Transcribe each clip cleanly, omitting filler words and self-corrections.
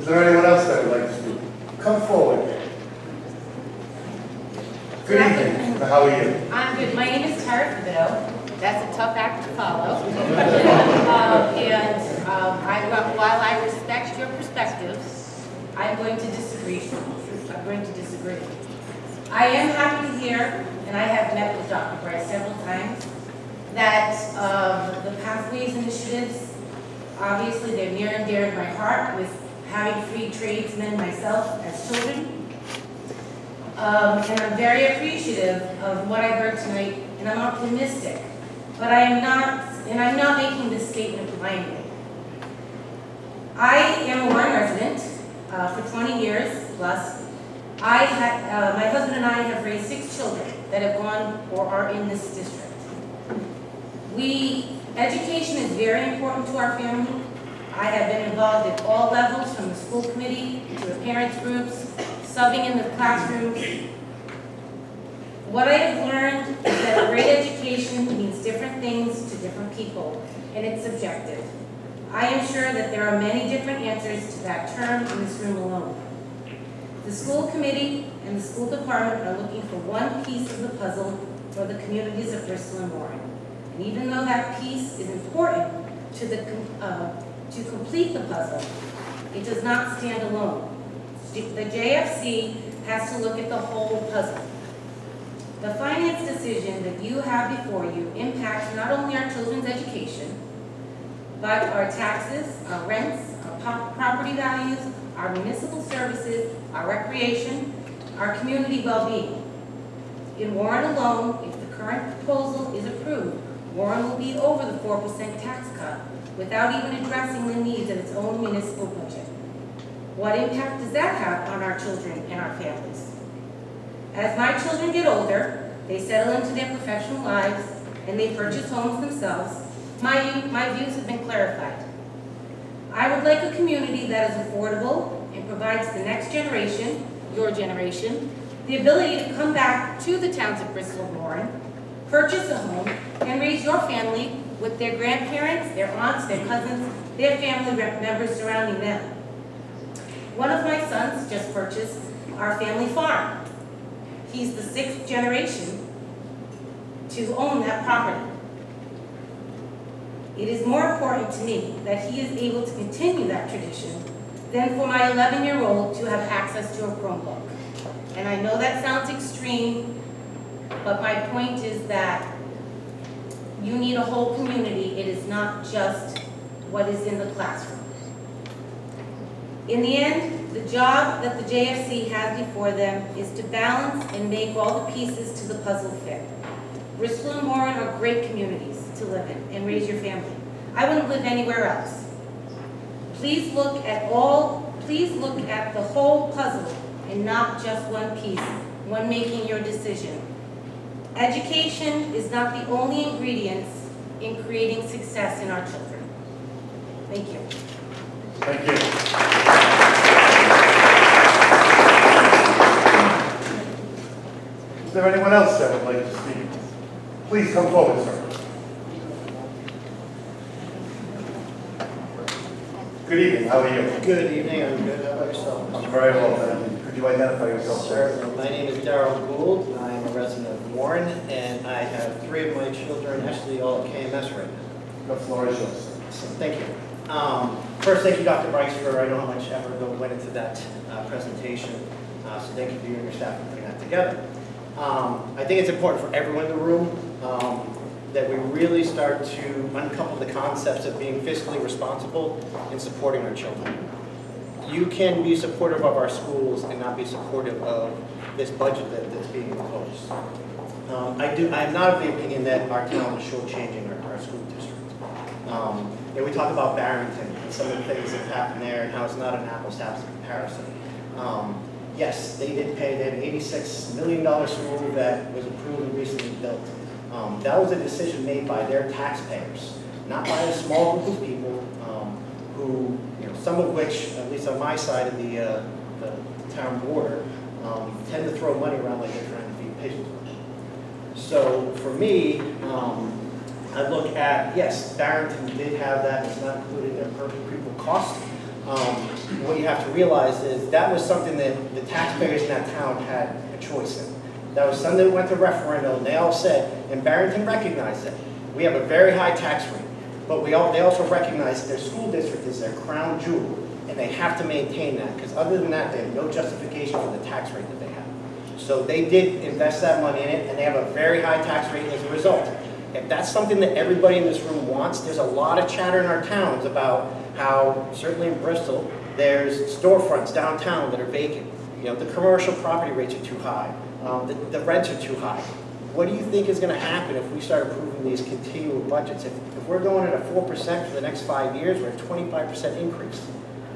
there anyone else that would like to speak? Come forward. Good evening. How are you? I'm good. My name is Tara Thibodeau. That's a tough act to follow. While I respect your perspectives, I'm going to disagree. I am happy to hear, and I have met with Dr. Bryce several times, that the Pathways initiatives, obviously they're near and dear to my heart with having free tradesmen myself as children. And I'm very appreciative of what I heard tonight, and I'm optimistic. But I'm not making this statement blindly. I am a Warren resident for 20 years plus. My husband and I have raised 6 children that have gone or are in this district. Education is very important to our family. I have been involved at all levels, from the school committee to the parents groups, subbing in the classrooms. What I have learned is that great education means different things to different people, and it's subjective. I am sure that there are many different answers to that term in this room alone. The school committee and the school department are looking for one piece of the puzzle for the communities of Bristol and Warren. And even though that piece is important to complete the puzzle, it does not stand alone. The JFC has to look at the whole puzzle. The finance decision that you have before you impacts not only our children's education, but our taxes, our rents, our property values, our municipal services, our recreation, our community well-being. In Warren alone, if the current proposal is approved, Warren will be over the 4% tax cut without even addressing the needs of its own municipal budget. What impact does that have on our children and our families? As my children get older, they settle into their professional lives and they purchase homes themselves, my views have been clarified. I would like a community that is affordable and provides the next generation, your generation, the ability to come back to the towns of Bristol and Warren, purchase a home, and raise your family with their grandparents, their aunts, their cousins, their family members surrounding them. One of my sons just purchased our family farm. He's the 6th generation to own that property. It is more important to me that he is able to continue that tradition than for my 11-year-old to have access to a Chromebook. And I know that sounds extreme, but my point is that you need a whole community. It is not just what is in the classroom. In the end, the job that the JFC has before them is to balance and make all the pieces to the puzzle fit. Bristol and Warren are great communities to live in and raise your family. I wouldn't live anywhere else. Please look at the whole puzzle and not just one piece when making your decision. Education is not the only ingredients in creating success in our children. Thank you. Thank you. Is there anyone else that would like to speak? Please come forward, sir. Good evening. How are you? Good evening. I'm good. How about yourself? I'm very well, thank you. Could you identify yourself, sir? Sure. My name is Darrell Gould. I'm a resident of Warren, and I have 3 of my children actually all at KMS right now. The floor is yours. So thank you. First, thank you, Dr. Bryce, for I know how much effort went into that presentation. So thank you to you and your staff for putting that together. I think it's important for everyone in the room that we really start to uncouple the concepts of being fiscally responsible and supporting our children. You can be supportive of our schools and not be supportive of this budget that's being imposed. I am not of the opinion that our town is shortchanging our school district. We talk about Barrington and some of the things that happened there and how it's not an apples-to-apples comparison. Yes, they did pay. They had an $86 million school that was approved and recently built. That was a decision made by their taxpayers, not by a small group of people who, some of which, at least on my side of the town border, tend to throw money around like they're trying to feed pigeons. So for me, I look at, yes, Barrington did have that. It's not included in their per pupil cost. When what you have to realize is that was something that the taxpayers in that town had a choice in. That was something that went to referendum, and they all said, and Barrington recognized it. We have a very high tax rate, but they also recognize that their school district is their crown jewel, and they have to maintain that, because other than that, they have no justification for the tax rate that they have. So they did invest that money in it, and they have a very high tax rate as a result. If that's something that everybody in this room wants, there's a lot of chatter in our towns about how, certainly in Bristol, there's storefronts downtown that are vacant. You know, the commercial property rates are too high. The rents are too high. What do you think is going to happen if we start approving these continual budgets? If we're going at a 4% for the next 5 years, we're at a 25% increase.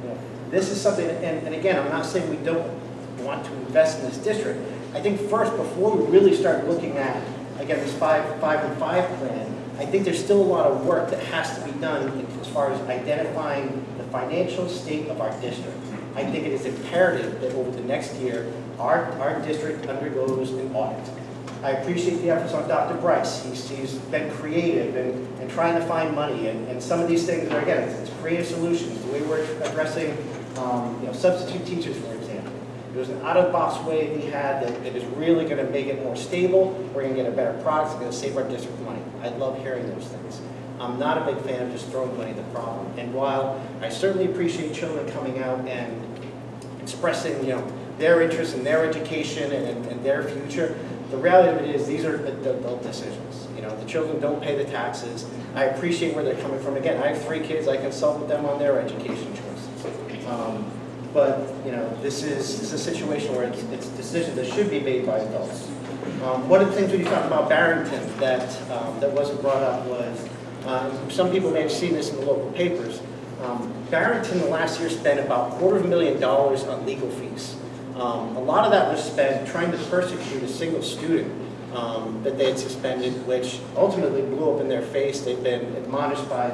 You know, this is something, and again, I'm not saying we don't want to invest in this district. I think first, before we really start looking at, again, this 5-5-5 plan, I think there's still a lot of work that has to be done as far as identifying the financial state of our district. I think it is imperative that over the next year, our district undergoes an audit. I appreciate the efforts on Dr. Bryce. He's been creative and trying to find money, and some of these things are, again, it's creative solutions, the way we're addressing substitute teachers, for example. There's an out-of-the-box way that he had that is really going to make it more stable. We're going to get a better product. It's going to save our district money. I love hearing those things. I'm not a big fan of just throwing money at the problem. And while I certainly appreciate children coming out and expressing, their interest in their education and their future, the reality of it is these are adult decisions. The children don't pay the taxes. I appreciate where they're coming from. Again, I have 3 kids. I consult with them on their education choices. But this is a situation where it's decisions that should be made by adults. One of the things when you talk about Barrington that wasn't brought up was, some people may have seen this in the local papers. Barrington last year spent about $250,000 on legal fees. A lot of that was spent trying to persecute a single student that they had suspended, which ultimately blew up in their face. They've been admonished by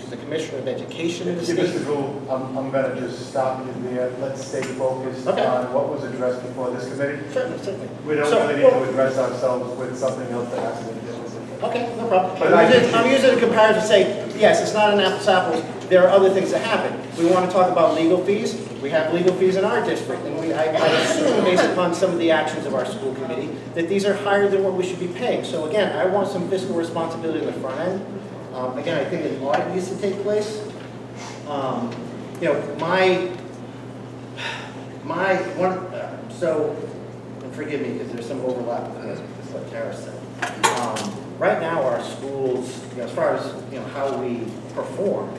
the Commissioner of Education in the state. Mr. Gould, I'm going to just stop you there. Let's stay focused on what was addressed before this committee. Certainly. We don't really need to address ourselves with something else that has to do with it. Okay, no problem. I'm using a comparison to say, yes, it's not an apples to apples. There are other things that happen. We want to talk about legal fees. We have legal fees in our district, and I assume, based upon some of the actions of our school committee, that these are higher than what we should be paying. So again, I want some fiscal responsibility in the front end. Again, I think an audit needs to take place. So forgive me because there's some overlap with what Tara said. Right now, our schools, as far as how we perform,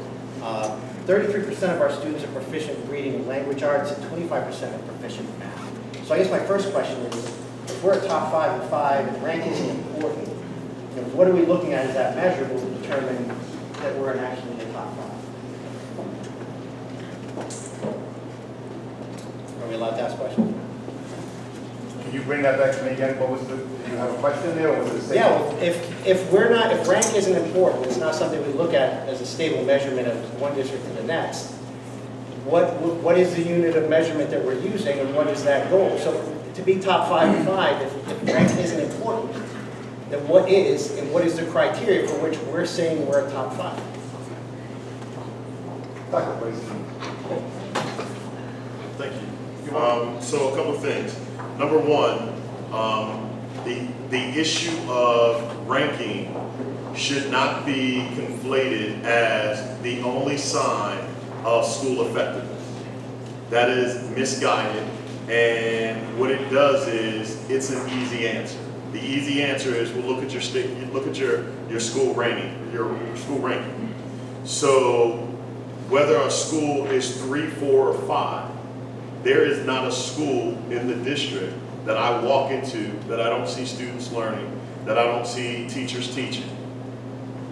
33% of our students are proficient in reading and language arts, and 25% are proficient in math. So I guess my first question is, if we're a top 5 and 5, and rank isn't important, what are we looking at as that measurable to determine that we're actually in the top 5? Are we allowed to ask questions? Can you bring that back to me again? Do you have a question there, or was it a statement? Yeah, well, if rank isn't important, it's not something we look at as a stable measurement of one district to the next. What is the unit of measurement that we're using, and what is that goal? So to be top 5 and 5, if rank isn't important, then what is, and what is the criteria for which we're saying we're a top 5? Dr. Bryce. Thank you. So a couple of things. Number one, the issue of ranking should not be conflated as the only sign of school effectiveness. That is misguided, and what it does is it's an easy answer. The easy answer is we'll look at your state, look at your school ranking, your school ranking. So whether a school is 3, 4, or 5, there is not a school in the district that I walk into that I don't see students learning, that I don't see teachers teaching.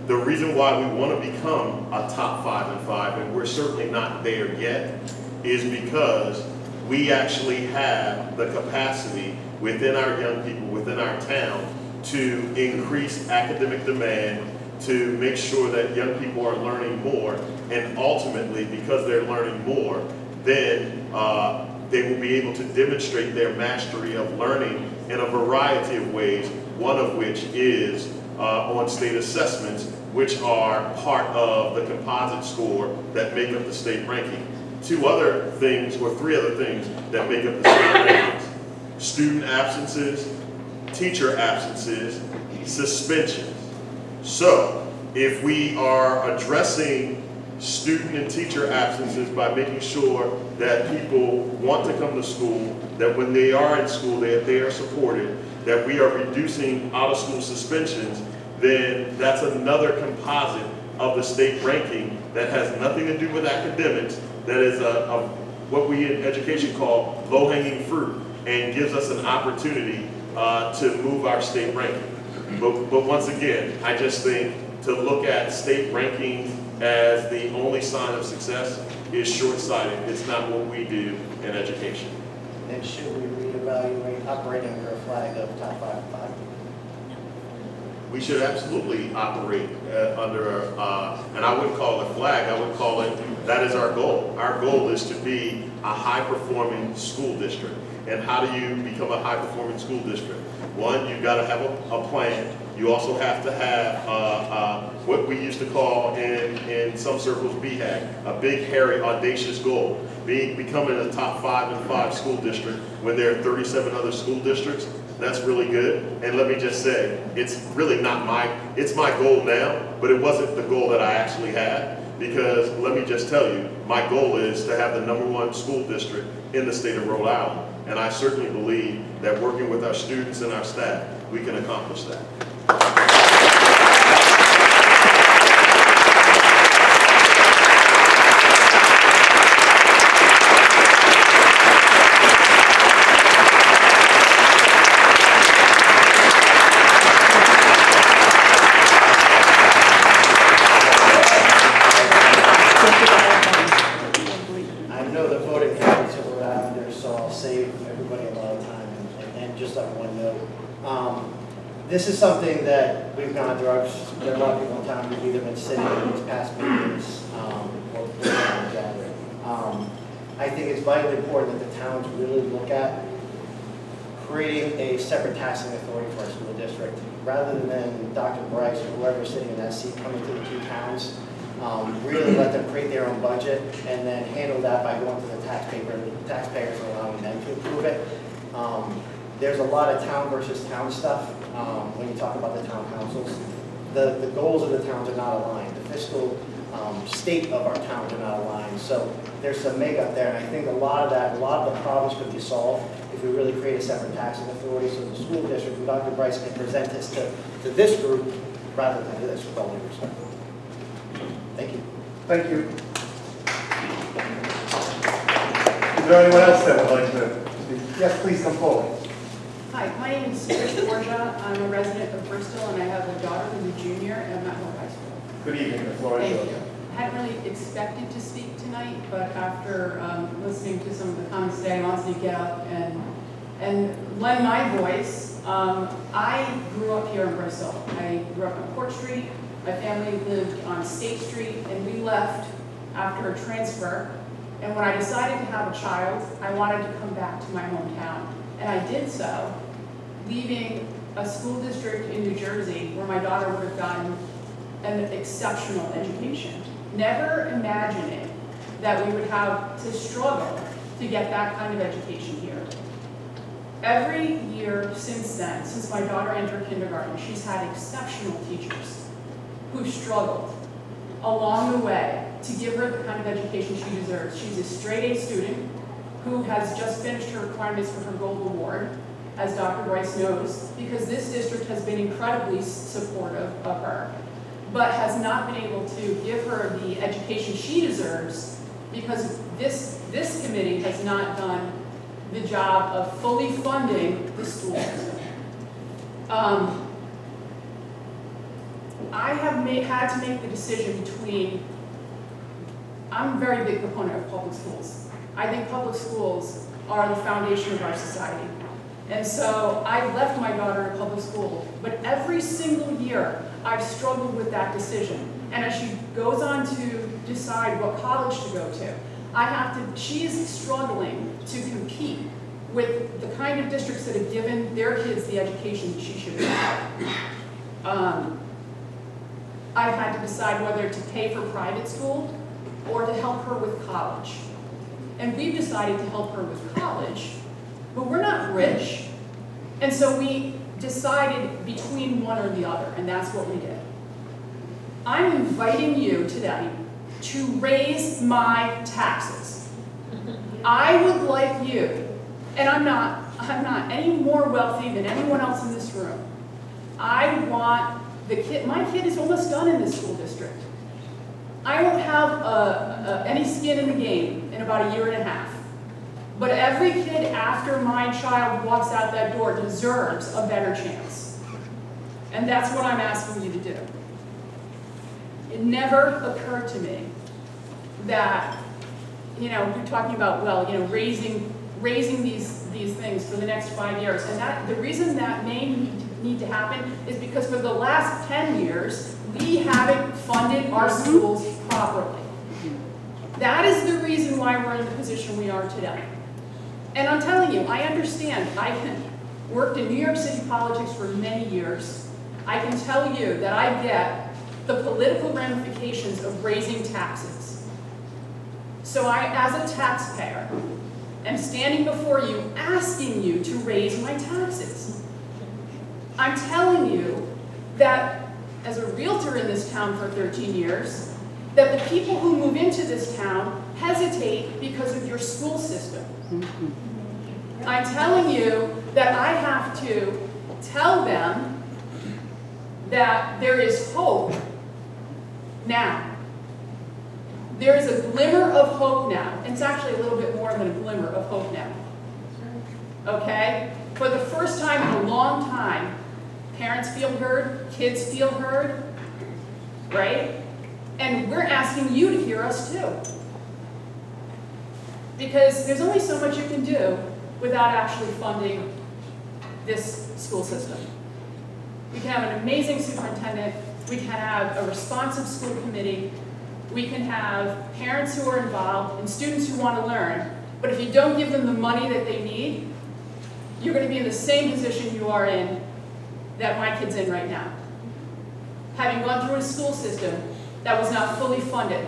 The reason why we want to become a top 5 and 5, and we're certainly not there yet, is because we actually have the capacity within our young people, within our town, to increase academic demand, to make sure that young people are learning more, and ultimately, because they're learning more, then they will be able to demonstrate their mastery of learning in a variety of ways, one of which is on state assessments, which are part of the composite score that make up the state ranking. two other things, or three other things that make up the state rankings: student absences, teacher absences, suspensions. So if we are addressing student and teacher absences by making sure that people want to come to school, that when they are in school, they are supported, that we are reducing out-of-school suspensions, then that's another composite of the state ranking that has nothing to do with academics, that is what we in education call low-hanging fruit, and gives us an opportunity to move our state ranking. But once again, I just think to look at state rankings as the only sign of success is short-sighted. It's not what we do in education. Then should we reevaluate operating under a flag of top 5 and 5? We should absolutely operate under, and I wouldn't call it a flag, I would call it, that is our goal. Our goal is to be a high-performing school district. And how do you become a high-performing school district? One, you've got to have a plan. You also have to have what we used to call in some circles BHAG, a big, hairy, audacious goal. Becoming a top 5 and 5 school district when there are 37 other school districts, that's really good. And let me just say, it's really not it's my goal now, but it wasn't the goal that I actually had, because let me just tell you, my goal is to have the #1 school district in the state of Rhode Island. And I certainly believe that working with our students and our staff, we can accomplish that. I know the voting habits of Rhode Islanders, so I'll save everybody a lot of time and just on one note. This is something that we've gone through. There are a lot of people in town who've either been sitting in these past meetings or gathering. I think it's vitally important that the towns really look at creating a separate taxing authority for our school district, rather than Dr. Bryce or whoever's sitting in that seat coming to the two towns. Really let them create their own budget and then handle that by going to the taxpayers and allowing them to approve it. There's a lot of town versus town stuff when you talk about the town councils. The goals of the towns are not aligned. The fiscal state of our towns are not aligned. So there's some makeup there, and I think a lot of the problems could be solved if we really create a separate taxing authority, so the school district and Dr. Bryce can present this to this group rather than to this, with all due respect. Thank you. Thank you. Is there anyone else that would like to speak? Yes, please come forward. Hi, my name is Trish Borgia. I'm a resident of Bristol, and I have a daughter who's a junior at Mount High School. Good evening, the floor is Thank yours. you. I hadn't really expected to speak tonight, but after listening to some of the comments today, I wanted to get up and lend my voice. I grew up here in Bristol. I grew up on Court Street. My family lived on State Street, and we left after a transfer. And when I decided to have a child, I wanted to come back to my hometown. And I did so, leaving a school district in New Jersey where my daughter would have gotten an exceptional education. Never imagining that we would have to struggle to get that kind of education here. Every year since then, since my daughter entered kindergarten, she's had exceptional teachers who struggled along the way to give her the kind of education she deserves. She's a straight A student who has just finished her requirements for her Gold Award, as Dr. Bryce knows, because this district has been incredibly supportive of her, but has not been able to give her the education she deserves because this committee has not done the job of fully funding the school system. I have had to make the decision between, I'm a very big proponent of public schools. I think public schools are the foundation of our society. And so I left my daughter in public school, but every single year I've struggled with that decision. And as she goes on to decide what college to go to, she's struggling to compete with the kind of districts that have given their kids the education that she should have. I've had to decide whether to pay for private school or to help her with college. and we've decided to help her with college, but we're not rich. And so we decided between one or the other, and that's what we did. I'm inviting you today to raise my taxes. I would like you, and I'm not any more wealthy than anyone else in this room. I want my kid is almost done in this school district. I won't have any skin in the game in about 1.5 years. But every kid after my child walks out that door deserves a better chance. And that's what I'm asking you to do. It never occurred to me that, you're talking about, raising these things for the next 5 years. And that the reason that may need to happen is because for the last 10 years, we haven't funded our schools properly. That is the reason why we're in the position we are today. And I'm telling you, I understand. I worked in New York City politics for many years. I can tell you that I get the political ramifications of raising taxes. So I, as a taxpayer, am standing before you asking you to raise my taxes. I'm telling you that as a realtor in this town for 13 years, that the people who move into this town hesitate because of your school system. I'm telling you that I have to tell them that there is hope now. There is a glimmer of hope now. It's actually a little bit more than a glimmer of hope now. Okay? For the first time in a long time, parents feel heard, kids feel heard, right? And we're asking you to hear us too. Because there's only so much you can do without actually funding this school system. We can have an amazing superintendent, we can have a responsive school committee, we can have parents who are involved and students who want to learn, but if you don't give them the money that they need, you're going to be in the same position you are in that my kid's in right now. Having gone through a school system that was not fully funded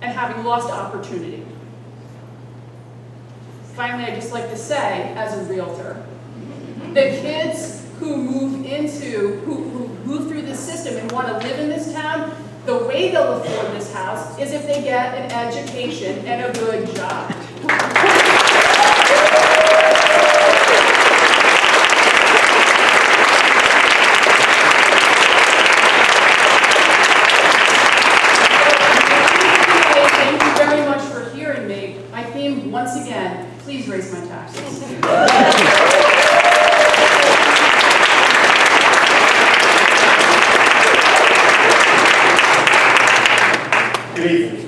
and having lost opportunity. Finally, I'd just like to say, as a realtor, the kids who move through this system and want to live in this town, the way they'll afford this house is if they get an education and a good job. Thank you very much for hearing me. My theme, once again, please raise my taxes. Good evening.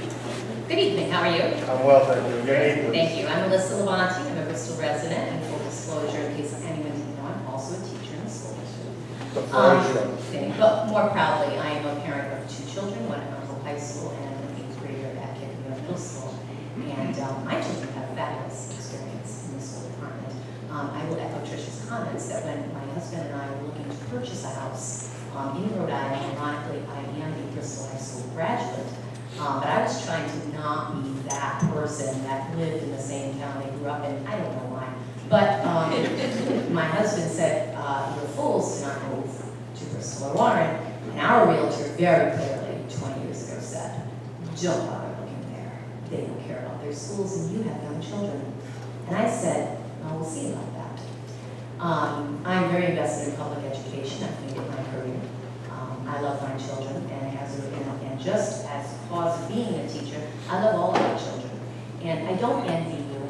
Good evening, how are you? I'm well, thank you. Good evening. Thank you. I'm Alyssa Levanti. I'm a Bristol resident, and full disclosure, in case anyone didn't know, I'm also a teacher in the school district. The floor is yours. But more proudly, I am a parent of 2 children, one at Marshall High School and an 8th grader at Kidderminster Middle School. And my children have a fabulous experience in the school department. I will echo Trish's comments that when my husband and I were looking to purchase a house in Rhode Island, ironically, I am a Bristol High School graduate. But I was trying to not be that person that lived in the same town they grew up in. I don't know why. But my husband said, you're fools to not move to Bristol or Warren. And our realtor very clearly 20 years ago said, don't bother looking there. They don't care about their schools and you have young children. And I said, well, we'll see about that. I'm very invested in public education. I've made it my career. I love my children, and just as a cause of being a teacher, I love all of my children. And I don't envy you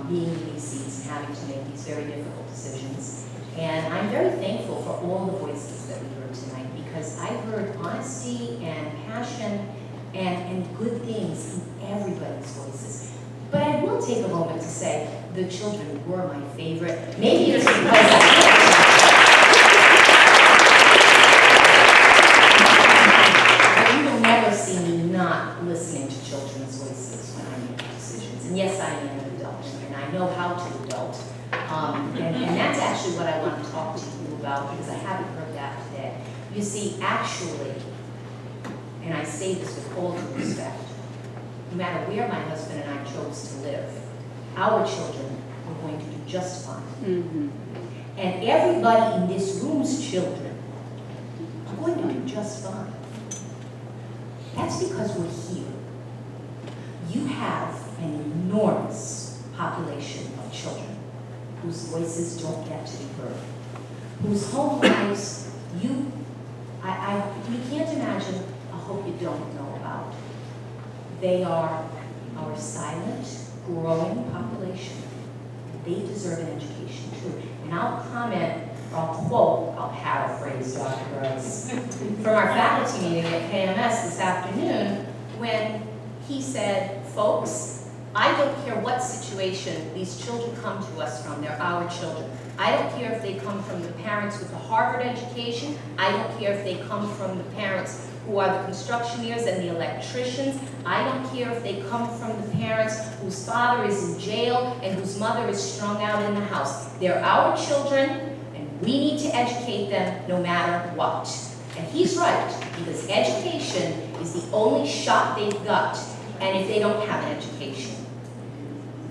being in these seats and having to make these very difficult decisions. And I'm very thankful for all the voices that we heard tonight, because I heard honesty and passion and good things in everybody's voices. But I will take a moment to say the children were my favorite. Maybe it's because I never see me not listening to children's voices when I make decisions. And yes, I am an adult, and I know how to adult. And that's actually what I want to talk to you about, because I haven't heard that today. You see, actually, and I say this with all due respect, no matter where my husband and I chose to live, our children were going to do just fine. And everybody in this room's children are going to do just fine. That's because we're here. You have an enormous population of children whose voices don't get to be heard, whose home lives you can't imagine, I hope you don't know about. They are our silent, growing population. They deserve an education too. And I'll comment, I'll quote, I'll paraphrase Dr. Burns from our faculty meeting at KMS this afternoon when he said, folks, I don't care what situation these children come to us from, they're our children. I don't care if they come from the parents with a Harvard education. I don't care if they come from the parents who are the constructioneers and the electricians. I don't care if they come from the parents whose father is in jail and whose mother is strung out in the house. They're our children, and we need to educate them no matter what. And he's right, because education is the only shot they've got. And if they don't have an education,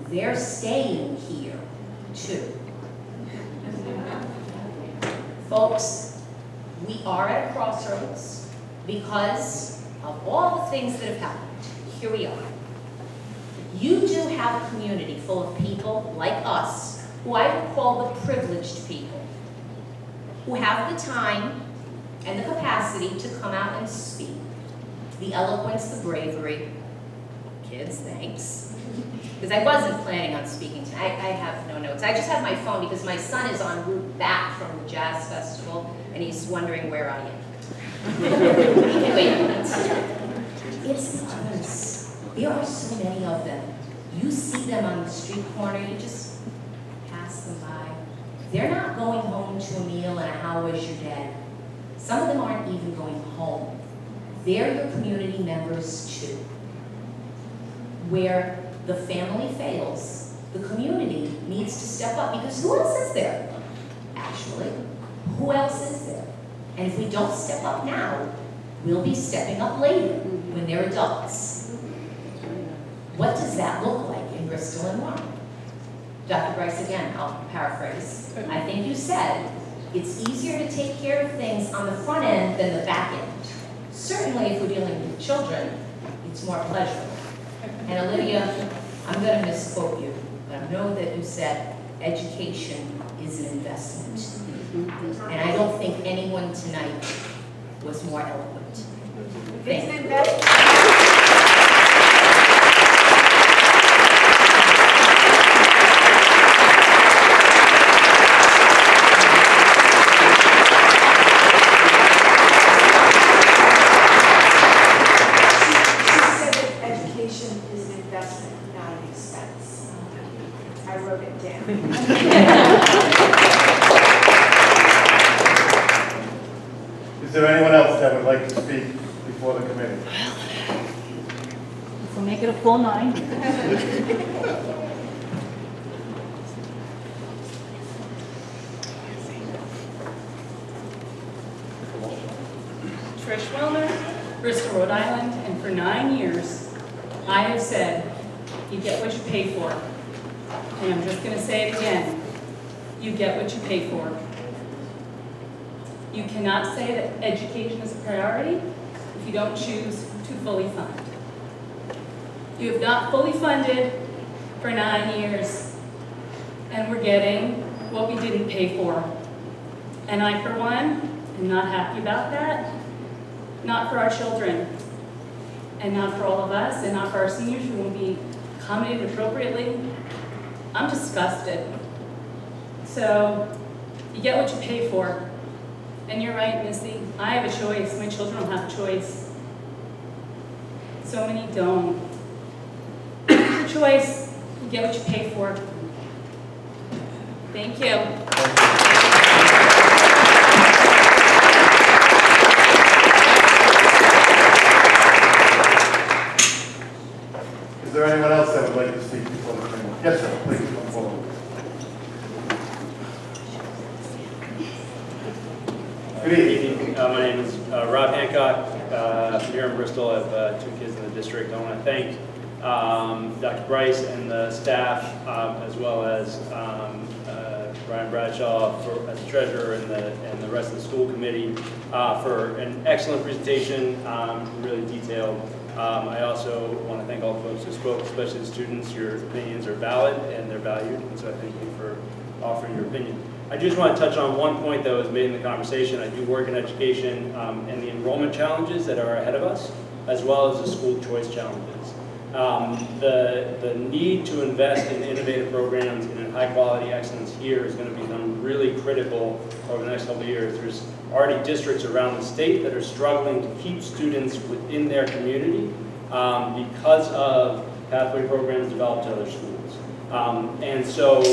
they're staying here too. Folks, we are at a crossroads because of all the things that have happened. Here we are. You do have a community full of people like us, who I would call the privileged people, who have the time and the capacity to come out and speak. The eloquence, the bravery. Kids, thanks. Because I wasn't planning on speaking tonight. I have no notes. I just have my phone because my son is en route back from the jazz festival and he's wondering where I am. Wait a minute. It's because there are so many of them. You see them on the street corner, you just pass them by. They're not going home to a meal and a how was your day. Some of them aren't even going home. They're your community members too. Where the family fails, the community needs to step up, because who else is there? Actually, who else is there? And if we don't step up now, we'll be stepping up later when they're adults. What does that look like in Bristol and Warren? Dr. Bryce, again, I'll paraphrase. I think you said, it's easier to take care of things on the front end than the back end. Certainly if we're dealing with children, it's more pleasurable. And Olivia, I'm going to misquote you, but I know that you said education is an investment. And I don't think anyone tonight was more eloquent. Thank you. I wrote it down. Is there anyone else that would like to speak before the committee? So make it a full 9. Trish Wellner, Bristol, Rhode Island, and for 9 years, I have said, you get what you pay for. And I'm just going to say it again, you get what you pay for. You cannot say that education is a priority if you don't choose to fully fund. You have not fully funded for 9 years, and we're getting what we didn't pay for. And I, for one, am not happy about that. Not for our children, and not for all of us, and not for our seniors who won't be accommodated appropriately. I'm disgusted. So, you get what you pay for. And you're right, Missy, I have a choice. My children don't have a choice. So many don't. Your choice, you get what you pay for. Thank you. Is there anyone else that would like to speak before the committee? Yes, sir, please come forward. Good evening. My name is Rob Hancock. I'm here in Bristol. I have 2 kids in the district. I want to thank Dr. Bryce and the staff, as well as Brian Bradshaw as the treasurer and the rest of the school committee for an excellent presentation, really detailed. I also want to thank all the folks who spoke, especially the students. Your opinions are valid and they're valued, and so I thank you for offering your opinion. I just want to touch on one point that was made in the conversation. I do work in education and the enrollment challenges that are ahead of us, as well as the school choice challenges. The need to invest in innovative programs and in high quality excellence here is going to become really critical over the next couple of years. There's already districts around the state that are struggling to keep students within their community because of pathway programs developed at other schools. And so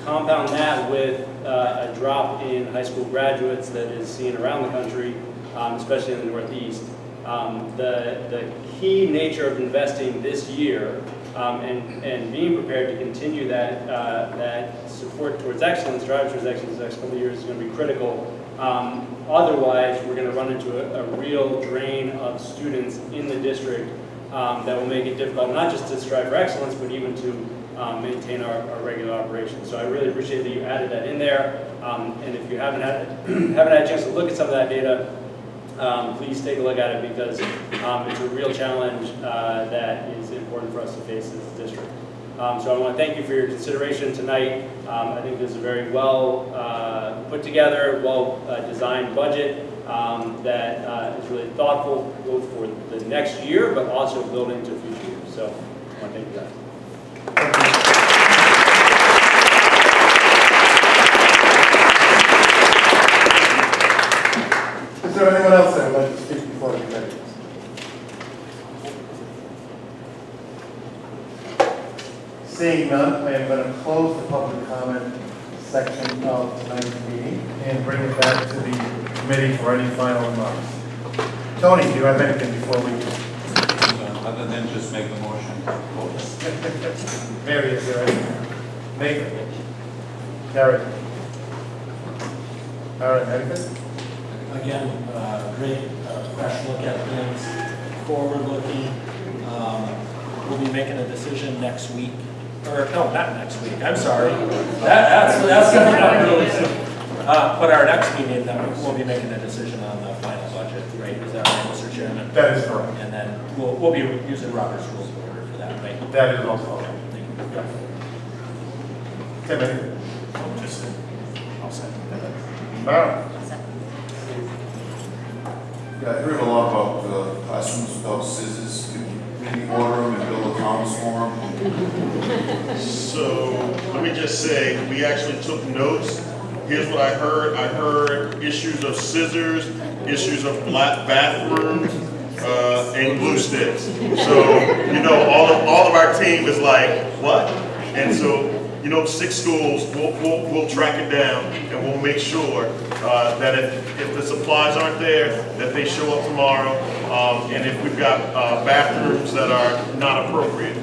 compound that with a drop in high school graduates that is seen around the country, especially in the Northeast. The key nature of investing this year and being prepared to continue that support towards excellence, drive towards excellence the next couple of years is going to be critical. Otherwise, we're going to run into a real drain of students in the district that will make it difficult not just to strive for excellence, but even to maintain our regular operations. So I really appreciate that you added that in there. And if you haven't had a chance to look at some of that data, please take a look at it because it's a real challenge that is important for us to face as a district. So I want to thank you for your consideration tonight. I think this is a very well put together, well designed budget that is really thoughtful both for the next year, but also building to future years. So I want to thank you guys. Is there anyone else that would like to speak before the committee? Seeing none, I am going to close the public comment section of tonight's meeting and bring it back to the committee for any final remarks. Tony, do you have anything before we? Other than just make the motion to close. Mary, is there anything? Nathan? Gary? All right, anything? Again, great, fresh look at things, forward-looking. We'll be making a decision next week, or no, not next week. I'm sorry. That's coming up really soon. But our next meeting, we'll be making a decision on the final budget, right? Is that right, Mr. Chairman? That is correct. And then we'll be using Robert's Rules of Order for that, right? That is also okay. Tim, anything? Just, I'll say. Mara? Yeah, I heard a lot about classrooms without scissors. Could you maybe order them and build a Thomas for them? So let me just say, we actually took notes. Here's what I heard. I heard issues of scissors, issues of black bathrooms, and glue sticks. So, you know, all of our team is like, what? And so, you know, 6 schools, we'll track it down and we'll make sure that if the supplies aren't there, that they show up tomorrow. And if we've got bathrooms that are not appropriate,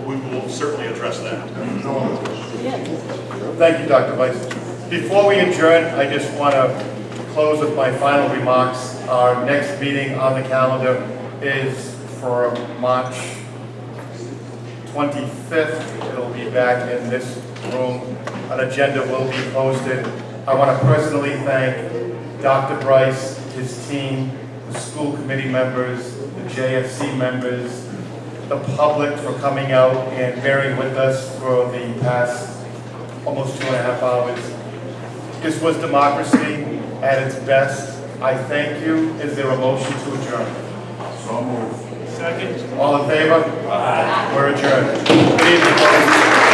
we will certainly address that. Thank you, Dr. Weiss. Before we adjourn, I just want to close with my final remarks. Our next meeting on the calendar is for March 25th. It'll be back in this room. An agenda will be posted. I want to personally thank Dr. Bryce, his team, the school committee members, the JFC members, the public for coming out and bearing with us for the past almost 2.5 hours. This was democracy at its best. I thank you. Is there a motion to adjourn? So moved. Second. All in favor? Aye. We're adjourned. Good evening, folks.